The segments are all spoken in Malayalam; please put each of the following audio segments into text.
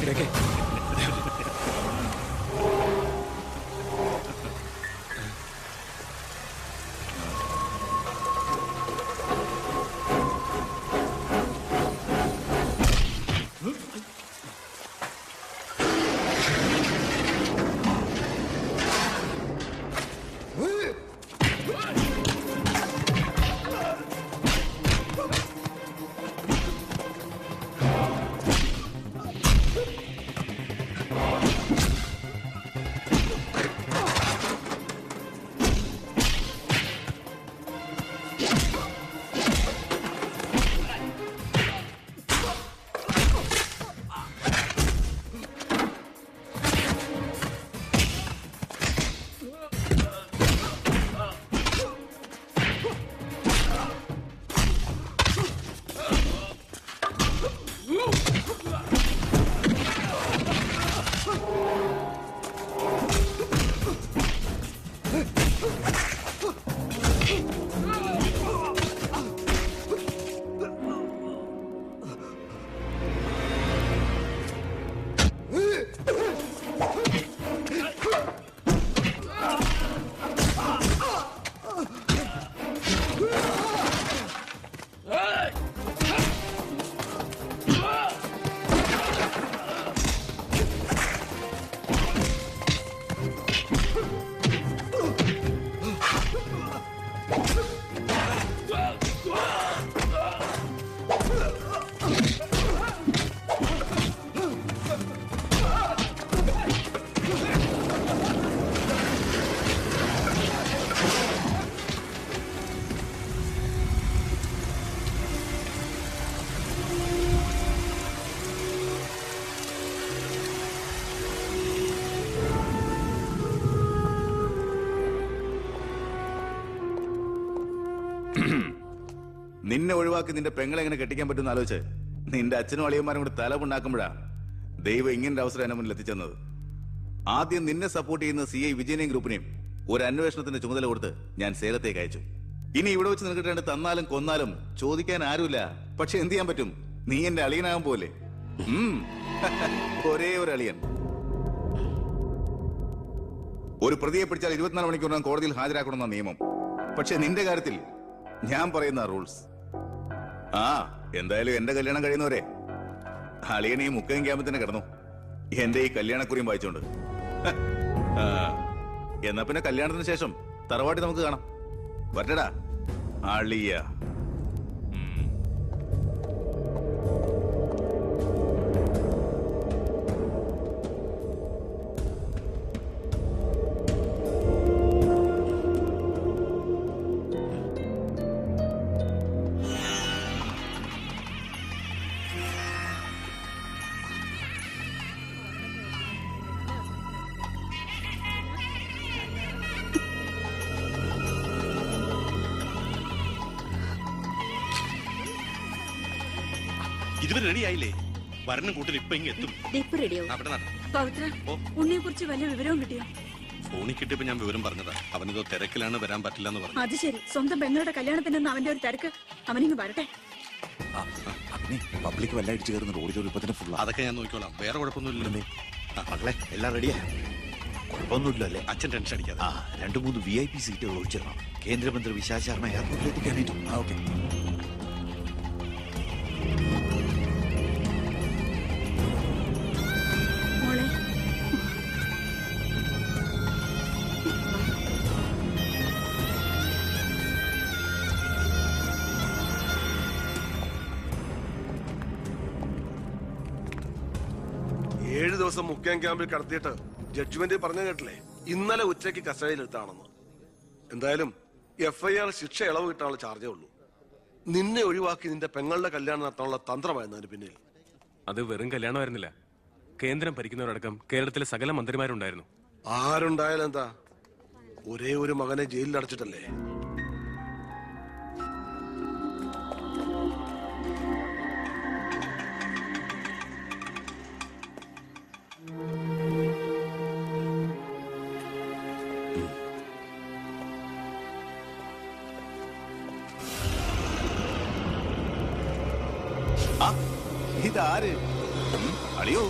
രേഖ നിന്നെ ഒഴിവാക്കി നിന്റെ പെങ്ങളെ എങ്ങനെ കെട്ടിക്കാൻ പറ്റുമെന്ന് ആലോചിച്ച് നിന്റെ അച്ഛനും അളിയന്മാരും കൂടി തലമുണ്ടാക്കുമ്പോഴാ ദൈവം ഇങ്ങനൊരു അവസരം എന്നെ മുന്നിൽ എത്തിച്ചെന്നത്. ആദ്യം നിന്നെ സപ്പോർട്ട് ചെയ്യുന്ന CI വിജയനെയും ഗ്രൂപ്പിനെയും ഒരു അന്വേഷണത്തിന്റെ ചുമതല കൊടുത്ത് ഞാൻ സേലത്തേക്ക് അയച്ചു. ഇനി ഇവിടെ വെച്ച് നിൽക്കിട്ട് തന്നാലും കൊന്നാലും ചോദിക്കാൻ ആരുമില്ല. പക്ഷെ എന്ത് ചെയ്യാൻ പറ്റും? നീ എന്റെ അളിയനാകാൻ പോലെ. ഒരേ ഒരു അളിയൻ. ഒരു പ്രതിയെ പിടിച്ചാൽ 24 മണിക്കൂറിനകം കോടതിയിൽ ഹാജരാക്കണമെന്ന നിയമം. പക്ഷെ നിന്റെ കാര്യത്തിൽ ഞാൻ പറയുന്ന റൂൾസ്. എന്തായാലും എന്റെ കല്യാണം കഴിയുന്നവരെ അളിയനെ ഈ മുക്കയും ക്യാമ്പിൽ തന്നെ കിടന്നു എന്റെ ഈ കല്യാണക്കുറിയും വായിച്ചോണ്ട്. എന്നാ പിന്നെ കല്യാണത്തിന് ശേഷം തറവാട്ടി നമുക്ക് കാണാം. വരട്ടടാ അളിയ. ഇതുവരെ റെഡി ആയില്ലേ? വരണം കൂട്ടിൽ ഇപ്പൊ ഇങ്ങ് എത്തും. ഉണ്ണിയെ കുറിച്ച് വല്ല വിവരവും കിട്ടിയോ? ഫോണിൽ കിട്ടിയപ്പോ ഞാൻ വിവരം പറഞ്ഞതാ. അവനിതോ തിരക്കിലാണ്, വരാൻ പറ്റില്ല എന്ന് പറഞ്ഞു. അത് ശരി. സ്വന്തം പെങ്ങളുടെ കല്യാണത്തിനൊന്നും അവന്റെ ഒരു തിരക്ക്. അവനിങ്ങ് വരട്ടെ. പബ്ലിക് വല്ല അടിച്ചു കയറുന്ന റോഡിൽ ഫുൾ. അതൊക്കെ ഞാൻ നോക്കിക്കോളാം. വേറെ കുഴപ്പമൊന്നുമില്ലല്ലേ മകളെ? എല്ലാം റെഡിയാ? കുഴപ്പമൊന്നുമില്ലല്ലേ? അച്ഛൻ ടെൻഷൻ അടിക്കാതെ 2-3 VIP സീറ്റുകൾ ഒഴിച്ചിടണം. കേന്ദ്രമന്ത്രി വിശാൽ ശർമ്മ എയർപോർട്ടിൽ എത്തിക്കാനായിട്ടും. ഓക്കെ. മോളെ, 7 ദിവസം മുഖ്യം ക്യാമ്പിൽ കടത്തിയിട്ട് ജഡ്ജ്മെന്റ് പറഞ്ഞു കേട്ടില്ലേ? ഇന്നലെ ഉച്ചയ്ക്ക് കസ്റ്റഡിയിലെടുത്താണെന്ന്. എന്തായാലും FIR ശിക്ഷ ഇളവ് കിട്ടാനുള്ള ചാർജേ ഉള്ളൂ. നിന്നെ ഒഴിവാക്കി നിന്റെ പെങ്ങളുടെ കല്യാണം നടത്താനുള്ള തന്ത്രമായിരുന്നു അതിന് പിന്നിൽ. അത് വെറും കല്യാണമായിരുന്നില്ല. കേന്ദ്രം ഭരിക്കുന്നവരടക്കം കേരളത്തിലെ സകല മന്ത്രിമാരുണ്ടായിരുന്നു. ആരുണ്ടായാലും എന്താ, ഒരേ ഒരു മകനെ ജയിലിൽ അടച്ചിട്ടല്ലേ. ഇതാര്? അളിയോ,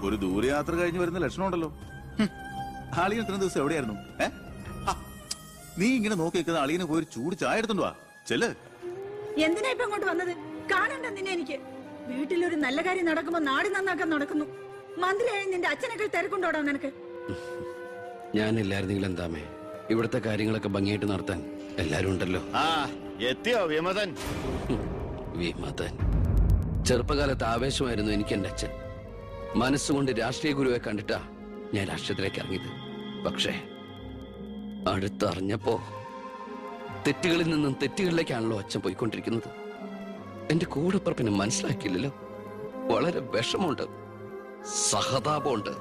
ഒരു ദൂരയാത്ര കഴിഞ്ഞ് വരുന്ന ലക്ഷണമുണ്ടല്ലോ. അളിയൻ ഇത്രയും ദിവസം എവിടെയായിരുന്നു? നീ ഇങ്ങനെ നോക്കി നിൽക്കുന്ന അളിയനെ പോയി ഒരു ചൂട് ചായ എടുത്തോണ്ട് വാ. ചെല്ല്. എന്തിനാ ഇപ്പൊ അങ്ങോട്ട് വന്നത്? കാണണ്ട നിന്നെ എനിക്ക്. വീട്ടിലൊരു നല്ല കാര്യം നടക്കുമ്പോ നാട് നന്നാക്കാൻ നടക്കുന്നു. മന്ത്രിയായി നിന്റെ അച്ഛനൊക്കെ തിരക്കുണ്ടോടാ നിനക്ക്? ഞാനില്ലായിരുന്നെങ്കിൽ എന്താമേ, ഇവിടുത്തെ കാര്യങ്ങളൊക്കെ ഭംഗിയായിട്ട് നടത്താൻ എല്ലാരും ഉണ്ടല്ലോ. എത്തിയോ വിമതൻ? വിമതൻ ചെറുപ്പകാലത്ത് ആവേശമായിരുന്നു എനിക്ക് എന്റെ അച്ഛൻ. മനസ്സുകൊണ്ട് രാഷ്ട്രീയ ഗുരുവെ കണ്ടിട്ടാ ഞാൻ രാഷ്ട്രീയത്തിലേക്ക് ഇറങ്ങിയത്. പക്ഷേ അടുത്തറിഞ്ഞപ്പോ തെറ്റുകളിൽ നിന്നും തെറ്റുകളിലേക്കാണല്ലോ അച്ഛൻ പോയിക്കൊണ്ടിരിക്കുന്നത്. എന്റെ കൂടെപ്പുറപ്പിനെ മനസ്സിലാക്കിയില്ലല്ലോ. വളരെ വിഷമമുണ്ട്, സഹതാപമുണ്ട്.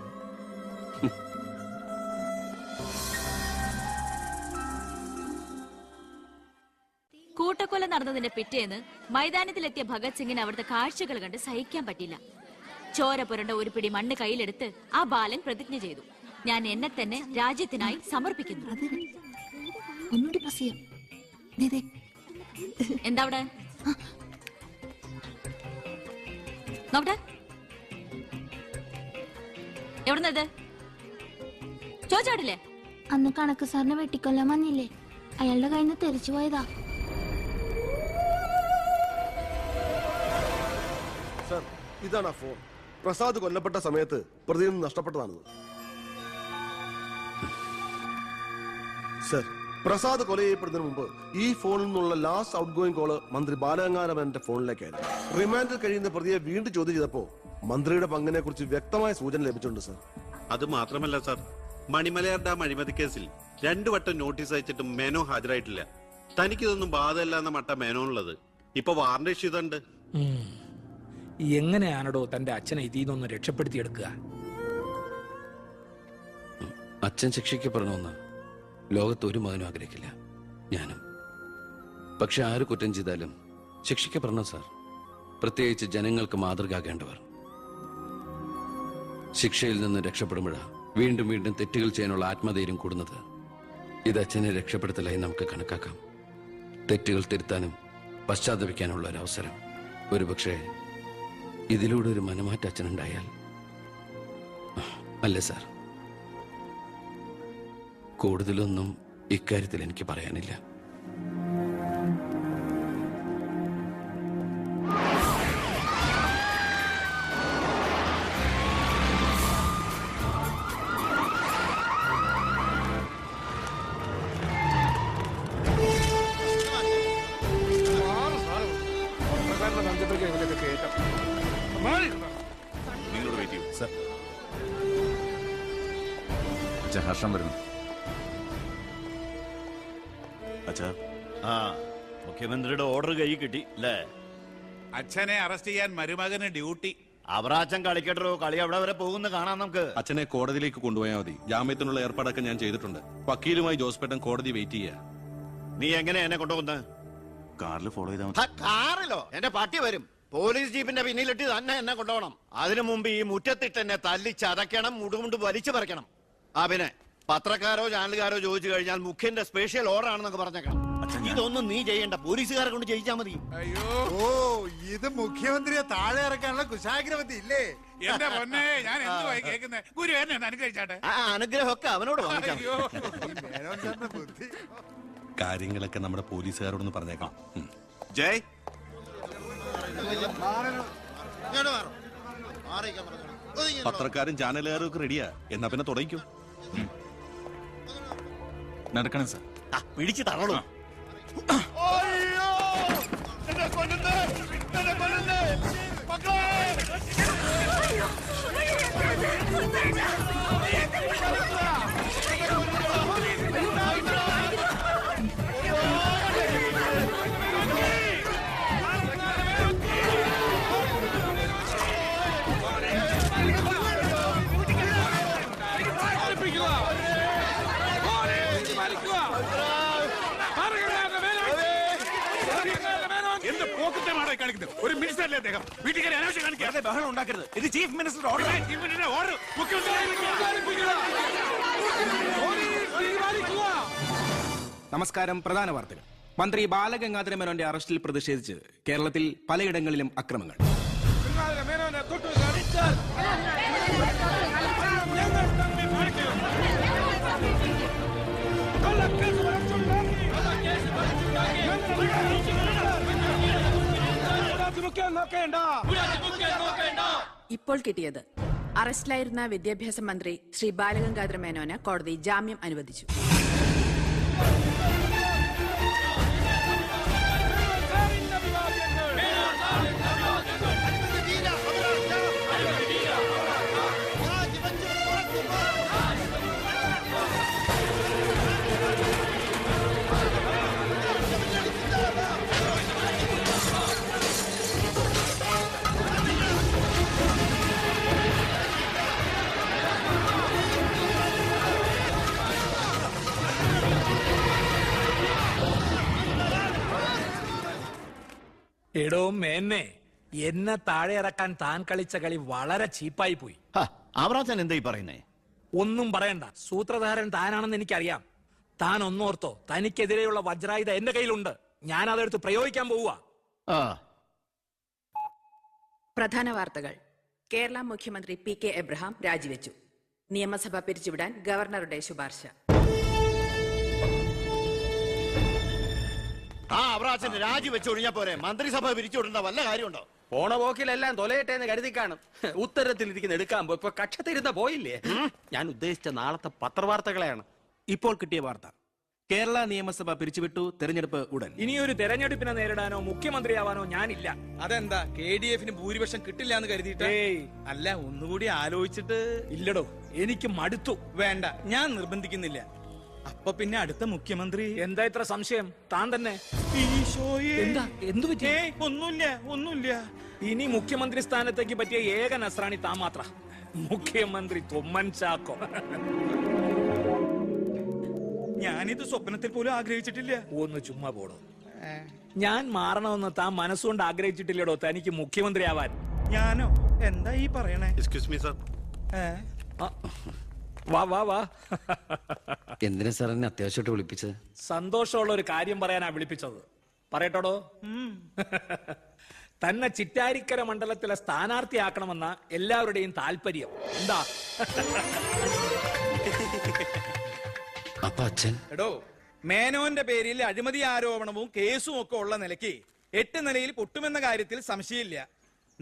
കൂട്ടക്കൊല നടന്നതിന്റെ പിറ്റേന്ന് മൈതാനത്തിലെത്തിയ ഭഗത് സിംഗിന് അവിടുത്തെ കാഴ്ചകൾ കണ്ട് സഹിക്കാൻ പറ്റില്ല. ചോര പുരണ്ട ഒരു പിടി മണ്ണ് കയ്യിലെടുത്ത് ആ ബാലൻ പ്രതിജ്ഞ ചെയ്തു, ഞാൻ എന്നെ തന്നെ രാജ്യത്തിനായി സമർപ്പിക്കുന്നു. എന്താ അവിടെ നോക്കട്ടെ, എവിടുന്നത് ചോദിച്ചാടില്ലേ? അന്ന് കണക്ക് സാറിനെ വെട്ടിക്കൊല്ലാൻ വന്നില്ലേ, അയാളുടെ കയ്യിൽ നിന്ന് തെറിച്ചു പോയതാ. സർ, ഇതാണ് ആ ഫോൺ. പ്രസാദ് കൊല്ലപ്പെട്ട സമയത്ത് പ്രതിയിൽ നിന്ന് നഷ്ടപ്പെട്ടതാണത്. സർ, പ്രസാദ് കൊല ചെയ്യപ്പെടുന്നതിന് മുമ്പ് ഈ ഫോണിൽ നിന്നുള്ള ലാസ്റ്റ് ഔട്ട് ഗോയിങ് കോള് മന്ത്രി ബാലഗംഗാധരന്റെ ഫോണിലേക്കായിരുന്നു. റിമാൻഡിൽ കഴിയുന്ന പ്രതിയെ വീണ്ടും ചോദ്യം ചെയ്തപ്പോ മന്ത്രിയുടെ പങ്കിനെ കുറിച്ച് വ്യക്തമായ സൂചന ലഭിച്ചിട്ടുണ്ട് സർ. അത് മാത്രമല്ല സാർ, മണിമലയാർ ഡാം അഴിമതി കേസിൽ 2 വട്ടം നോട്ടീസ് അയച്ചിട്ടും മേനോ ഹാജരായിട്ടില്ല. തനിക്കിതൊന്നും ബാധമല്ല എന്ന മട്ട മേനോനുള്ളത്. ഇപ്പൊ വാറന്റ് ഇഷ്യൂ ഇതുണ്ട്. എങ്ങനെയാണോ തന്റെ അച്ഛനെ ഇതിൽ നിന്നൊന്ന് രക്ഷപ്പെടുത്തിയെടുക്കുക? അച്ഛൻ ശിക്ഷിക്കപ്പെടണമെന്ന് ലോകത്ത് ഒരു മകനും ആഗ്രഹിക്കില്ല, ഞാനും. പക്ഷെ ആര് കുറ്റം ചെയ്താലും ശിക്ഷിക്കപ്പെടണം സാർ, പ്രത്യേകിച്ച് ജനങ്ങൾക്ക് മാതൃകയാകേണ്ടവർ. ശിക്ഷയിൽ നിന്ന് രക്ഷപ്പെടുമ്പോഴാ വീണ്ടും വീണ്ടും തെറ്റുകൾ ചെയ്യാനുള്ള ആത്മധൈര്യം കൂടുന്നത്. ഇത് അച്ഛനെ രക്ഷപ്പെടുത്തലായി നമുക്ക് കണക്കാക്കാം. തെറ്റുകൾ തിരുത്താനും പശ്ചാത്തപിക്കാനുള്ള ഒരു അവസരം. ഒരുപക്ഷെ ഇതിലൂടെ ഒരു മനമാറ്റ അച്ഛനുണ്ടായാൽ. അല്ലേ സാർ? കൂടുതലൊന്നും ഇക്കാര്യത്തിൽ എനിക്ക് പറയാനില്ല. നിങ്ങളോട് വെയിറ്റ് ചെയ്യൂ സർ. അച്ഛാ, ഹർഷം വരുന്നു. അച്ഛാ, മുഖ്യമന്ത്രിയുടെ ഓർഡർ കൈ കിട്ടി അല്ലേ? അച്ഛനെ അറസ്റ്റ് ചെയ്യാൻ മരുമകന് ഡ്യൂട്ടി. അവറാച്ചൻ കളിക്കട്ടോ, കളി അവിടെ വരെ പോകുന്ന കാണാം നമുക്ക്. അച്ഛനെ കോടതിയിലേക്ക് കൊണ്ടുപോയാൽ മതി. ജാമ്യത്തിനുള്ള ഏർപ്പാടൊക്കെ ഞാൻ ചെയ്തിട്ടുണ്ട്. വക്കീലുമായി ജോസ്പേട്ടൻ കോടതി വെയിറ്റ് ചെയ്യാ. നീ എങ്ങനെ എന്നെ കൊണ്ടുപോകുന്നത്? കാറിൽ ഫോളോ ചെയ്താൽ കാറിലോ? എന്റെ പട്ടി വരും. പോലീസ് ജീപ്പിന്റെ പിന്നിലിട്ട് തന്നെ എന്നെ കൊണ്ടുപോകണം. അതിനു മുമ്പ് ഈ മുറ്റത്തിട്ട് എന്നെ തല്ലി ചതയ്ക്കണം, മുടുമുണ്ട് വലിച്ചു പറിക്കണം. പിന്നെ പത്രക്കാരോ ചാനലുകാരോ ചോദിച്ചു കഴിഞ്ഞാൽ മുഖ്യന്റെ സ്പെഷ്യൽ ഓർഡർ ആണെന്നൊക്കെ പറഞ്ഞേക്കണം. ഇതൊന്നും നീ ചെയ്യണ്ട, പോലീസുകാരെ കൊണ്ട് ചെയ്യിച്ചാൽ മതി. അയ്യോ, ഓ, ഇത് മുഖ്യമന്ത്രിയെ താഴെ ഇറക്കാനുള്ള കുശാഗ്രവതി ഇല്ലേ? എന്റെ പൊന്നെ, ഞാൻ എന്തുവായി കേൾക്കുന്നേ? ഗുരു എന്നെ ഒന്ന് അനുഗ്രഹിച്ചാട്ടെ. അനുഗ്രഹമൊക്കെ അവനോട് വാങ്ങിച്ചാൽ ബുദ്ധി. കാര്യങ്ങളൊക്കെ നമ്മുടെ പോലീസുകാരോടൊന്ന് പറഞ്ഞേക്കാം. ജയ്, പത്രക്കാരും ചാനലുകാരും ഒക്കെ റെഡിയാ. എന്നാ പിന്നെ തുടങ്ങിക്കും. നടക്കണം സാർ. പിടിച്ചു തള്ളൂ. Arriba, ഒരു മിനിസ്റ്റർ അല്ലേ അദ്ദേഹം? വീട്ടിൽ കയറി അനാവശ്യം കാണിക്കാതെ ബഹളം ഉണ്ടാക്കരുത്. ഇത് ചീഫ് മിനിസ്റ്ററുടെ ഓർഡർ. ചീഫ് മിനിസ്റ്ററുടെ ഓർഡർ. നമസ്കാരം. പ്രധാന വാർത്തകൾ. മന്ത്രി ബാലഗംഗാധര മേനോന്റെ അറസ്റ്റിൽ പ്രതിഷേധിച്ച് കേരളത്തിൽ പലയിടങ്ങളിലും അക്രമങ്ങൾ. ഇപ്പോൾ കിട്ടിയത് അറസ്റ്റിലായിരുന്ന വിദ്യാഭ്യാസ മന്ത്രി ശ്രീ ബാലഗംഗാധര മേനോന് കോടതി ജാമ്യം അനുവദിച്ചു. എടോ മേന്നെ, എന്നെ താഴെ ഇറക്കാൻ താൻ കളിച്ച കളി വളരെ ചീപ്പായി പോയി. അവറാച്ചൻ എന്തായി പറയുന്നേ? ഒന്നും പറയണ്ട. സൂത്രധാരൻ താനാണെന്ന് എനിക്കറിയാം. താൻ ഒന്നോർത്തോ, തനിക്കെതിരെയുള്ള വജ്രായുധ എന്റെ കയ്യിലുണ്ട്. ഞാൻ അതെടുത്ത് പ്രയോഗിക്കാൻ പോവുക. പ്രധാന വാർത്തകൾ. കേരള മുഖ്യമന്ത്രി PK എബ്രഹാം രാജിവെച്ചു. നിയമസഭ പിരിച്ചുവിടാൻ ഗവർണറുടെ ശുപാർശ. അവറാച്ചൻ രാജിവെച്ച് ഒഴിഞ്ഞാ പോരെ? മന്ത്രിസഭ പിരിച്ചുവിടേണ്ട വല്ല കാര്യമുണ്ടോ? പോണ പോക്കിലെല്ലാം തൊലയട്ടെ എന്ന് കരുതി കാണും. ഉത്തരത്തിലിരിക്കുന്ന എടുക്കാൻ പോയി ഇപ്പൊ കക്ഷത്തിരുന്ന പോയില്ലേ? ഞാൻ ഉദ്ദേശിച്ച നാളത്തെ പത്രവാർത്തകളെയാണ്. ഇപ്പോൾ കിട്ടിയ വാർത്ത. കേരള നിയമസഭ പിരിച്ചുവിട്ടു. തെരഞ്ഞെടുപ്പ് ഉടൻ. ഇനിയൊരു തെരഞ്ഞെടുപ്പിനെ നേരിടാനോ മുഖ്യമന്ത്രിയാവാനോ ഞാനില്ല. അതെന്താ? KDF ഭൂരിപക്ഷം കിട്ടില്ല എന്ന് കരുതിയിട്ട്? അല്ല, ഒന്നുകൂടി ആലോചിച്ചിട്ട്. ഇല്ലടോ, എനിക്ക് മടുത്തു. വേണ്ട, ഞാൻ നിർബന്ധിക്കുന്നില്ല. അപ്പൊ പിന്നെ അടുത്ത മുഖ്യമന്ത്രി എന്താ ഇത്ര സംശയം? താൻ തന്നെ. എന്താ? എന്തു പറ്റി? ഒന്നുമില്ല. ഇനി മുഖ്യമന്ത്രി സ്ഥാനത്തേക്ക് പറ്റിയ ഏക നസ്രാണി താൻ മാത്ര. മുഖ്യമന്ത്രി തൊമ്മൻ ചാക്കോ. ഞാനിത് സ്വപ്നത്തിൽ പോലും ആഗ്രഹിച്ചിട്ടില്ല. ഒന്ന് ചുമ്മാ പോടോ. ഞാൻ മാറണമെന്ന് താൻ മനസ്സുകൊണ്ട് ആഗ്രഹിച്ചിട്ടില്ലടോ തനിക്ക് മുഖ്യമന്ത്രിയാവാൻ. ഞാനോ? എന്താ ഈ പറയണേ? Excuse me sir. വാ വാ വാ. എന്തിനാ സാർ എന്നെ അത്യാവശ്യമായിട്ട് വിളിപ്പിച്ചത്? സന്തോഷമുള്ള ഒരു കാര്യം പറയാനാ വിളിപ്പിച്ചത്. പറയട്ടോടോ. തന്നെ ചിറ്റാരിക്കര മണ്ഡലത്തിലെ സ്ഥാനാർത്ഥിയാക്കണമെന്ന എല്ലാവരുടെയും താല്പര്യം. എന്താ? അപ്പൊ അച്ഛൻ? എടോ, മേനോന്റെ പേരിൽ അഴിമതി ആരോപണവും കേസും ഒക്കെ ഉള്ള നിലയ്ക്ക് 8 നിലയിൽ പൊട്ടുമെന്ന കാര്യത്തിൽ സംശയമില്ല.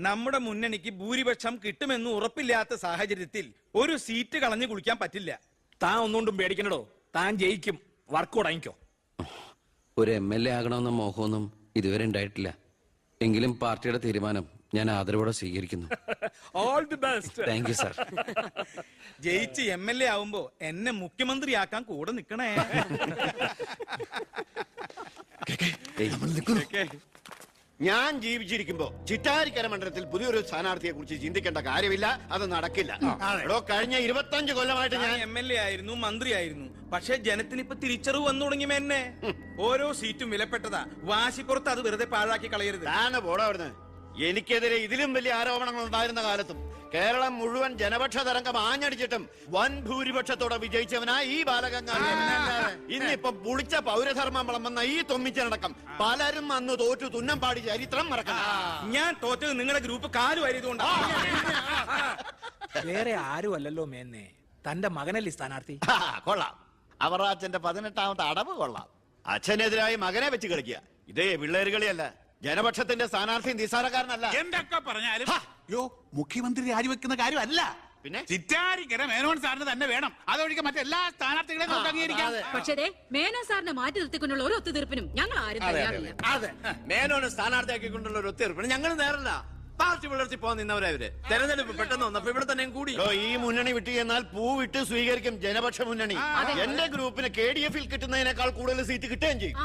നമ്മുടെ മുന്നണിക്ക് ഭൂരിപക്ഷം കിട്ടുമെന്ന് ഉറപ്പില്ലാത്ത സാഹചര്യത്തിൽ ഒരു സീറ്റ് കളഞ്ഞു കുളിക്കാൻ പറ്റില്ല. താൻ ഒന്നുകൊണ്ടും പേടിക്കണടോ. താൻ ജയിക്കും. വർക്ക് തുടങ്ങിക്കോ. ഒരു MLA ആകണമെന്ന മോഹമൊന്നും ഇതുവരെ ഉണ്ടായിട്ടില്ല. എങ്കിലും പാർട്ടിയുടെ തീരുമാനം ഞാൻ ആദരവോടെ സ്വീകരിക്കുന്നു. All the best. Thank you sir. ജയിച്ച് MLA ആവുമ്പോ എന്നെ മുഖ്യമന്ത്രിയാക്കാൻ കൂടെ നിക്കണേ. ഞാൻ ജീവിച്ചിരിക്കുമ്പോ ചിറ്റാരിക്കര മണ്ഡലത്തിൽ പുതിയൊരു സ്ഥാനാർത്ഥിയെ കുറിച്ച് ചിന്തിക്കേണ്ട കാര്യമില്ല. അത് നടക്കില്ല. കഴിഞ്ഞ 25 കൊല്ലമായിട്ട് ഞാൻ MLA ആയിരുന്നു, മന്ത്രിയായിരുന്നു. പക്ഷെ ജനത്തിന് ഇപ്പൊ തിരിച്ചറിവ് വന്നു തുടങ്ങി. എന്നെ ഓരോ സീറ്റും വിലപ്പെട്ടതാ. വാശിപ്പുറത്ത് അത് വെറുതെ പാഴാക്കി കളയരുത്. താനെ പോടാ അവിടുന്ന്. എനിക്കെതിരെ ഇതിലും വലിയ ആരോപണങ്ങൾ ഉണ്ടായിരുന്ന കാലത്തും കേരളം മുഴുവൻ ജനപക്ഷ തരംഗം ആഞ്ഞടിച്ചിട്ടും വൻ ഭൂരിപക്ഷത്തോടെ വിജയിച്ചവനാ ഈ ബാലഗംഗാധര. ഇന്നിപ്പം പുളിച്ച പൗരധർമ്മം വിളമ്പുന്ന ഈ തൊമ്മിച്ചടക്കം പലരും അന്ന് തോറ്റു തുന്നം പാടി ചരിത്രം മറക്കണം. ഞാൻ തോറ്റത് നിങ്ങളുടെ ഗ്രൂപ്പ് കാലു വാരിയതുകൊണ്ടാണ്. വേറെ ആരും അല്ലല്ലോ മേന്നെ, തന്റെ മകനല്ലേ സ്ഥാനാർത്ഥി. കൊള്ളാം. അവറാച്ചന്റെ 18ാമത്തെ അടവ് കൊള്ളാം. അച്ഛനെതിരായി മകനെ വെച്ച് കളിക്കുക. ഇതേ പിള്ളേര് കളിയല്ല. ജനപക്ഷത്തിന്റെ സ്ഥാനാർത്ഥി നിസ്സാരക്കാരനല്ല. എന്തൊക്കെ പറഞ്ഞാലും മുഖ്യമന്ത്രി രാജിവെക്കുന്ന കാര്യമല്ല. പിന്നെ ചിറ്റാരിക്കര മേനോൻ സാറിന് തന്നെ വേണം. അതൊഴികെ മറ്റെല്ലാ സ്ഥാനാർത്ഥികളെയും നമുക്ക് അംഗീകരിക്കാം. പക്ഷേ മേനോൻ സാറിനെ മാറ്റി നിർത്തിക്കൊണ്ടുള്ള ഒരു ഒത്തുതീർപ്പിനും ഞങ്ങൾ ആരും തയ്യാറില്ല. അതെ, മേനോനെ സ്ഥാനാർത്ഥിയാക്കിക്കൊണ്ടുള്ള ഒരു ഒത്തുതീർപ്പിന് ഞങ്ങൾ നേരല്ല. പാർട്ടി വളർത്തി പോകാൻ നിന്നവരവര്. തെരഞ്ഞെടുപ്പ് പെട്ടെന്ന് വന്നപ്പോ ഇവിടെ തന്നെ കൂടി. ഈ മുന്നണി വിട്ടു എന്നാൽ പൂ വിട്ട് സ്വീകരിക്കും ജനപക്ഷ മുന്നണി. എന്റെ ഗ്രൂപ്പിന് KDF കിട്ടുന്നതിനേക്കാൾ കൂടുതൽ സീറ്റ് കിട്ടുകയും ചെയ്യും.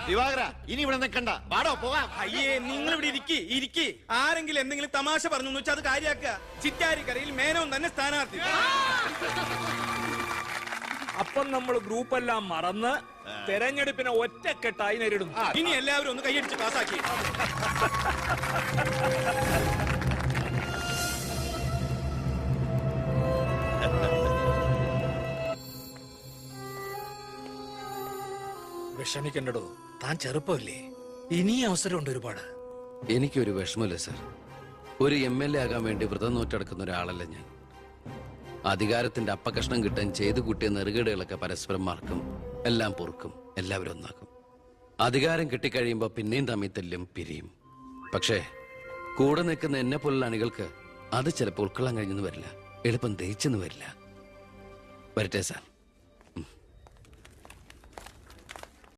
ദിവാകര, ഇനി ഇവിടെ നിൽക്കണ്ട, പാടോ പോകാം. അയ്യേ, നിങ്ങൾ ഇവിടെ ഇരിക്കി. ആരെങ്കിലും എന്തെങ്കിലും തമാശ പറഞ്ഞു വെച്ചാൽ അത് കാര്യാക്കുക. ചിറ്റാരിക്കരയിൽ മേനോൻ തന്നെ സ്ഥാനാർത്ഥി. അപ്പം നമ്മൾ ഗ്രൂപ്പ് എല്ലാം മറന്ന് തെരഞ്ഞെടുപ്പിനെ ഒറ്റക്കെട്ടായി നേരിടുന്നു. ഇനി എല്ലാവരും ഒന്ന് കൈയടിച്ച് പാസാക്കി. വിഷമിക്കണ്ടോ, താൻ ചെറുപ്പമല്ലേ, ഇനി അവസരമുണ്ട് ഒരുപാട്. എനിക്കൊരു വിഷമമില്ല സാർ. ഒരു MLA ആകാൻ വേണ്ടി വ്രതം നോറ്റടക്കുന്ന ഒരാളല്ല ഞാൻ. അധികാരത്തിന്റെ അപ്പകഷ്ണം കിട്ടാൻ ചെയ്തു കൂട്ടിയ നെറുകേടുകളൊക്കെ പരസ്പരം മറക്കും, എല്ലാം പൊറുക്കും, എല്ലാവരും ഒന്നാക്കും. അധികാരം കിട്ടിക്കഴിയുമ്പോൾ പിന്നെയും തമ്മിൽ തല്ലും, പിരിയും. പക്ഷേ കൂടെ നിൽക്കുന്ന എന്നെ പോലുള്ള അണികൾക്ക് അത് ചിലപ്പോൾ ഉൾക്കൊള്ളാൻ കഴിഞ്ഞെന്ന് വരില്ല, എളുപ്പം ദഹിച്ചെന്ന് വരില്ല. വരട്ടെ സാർ.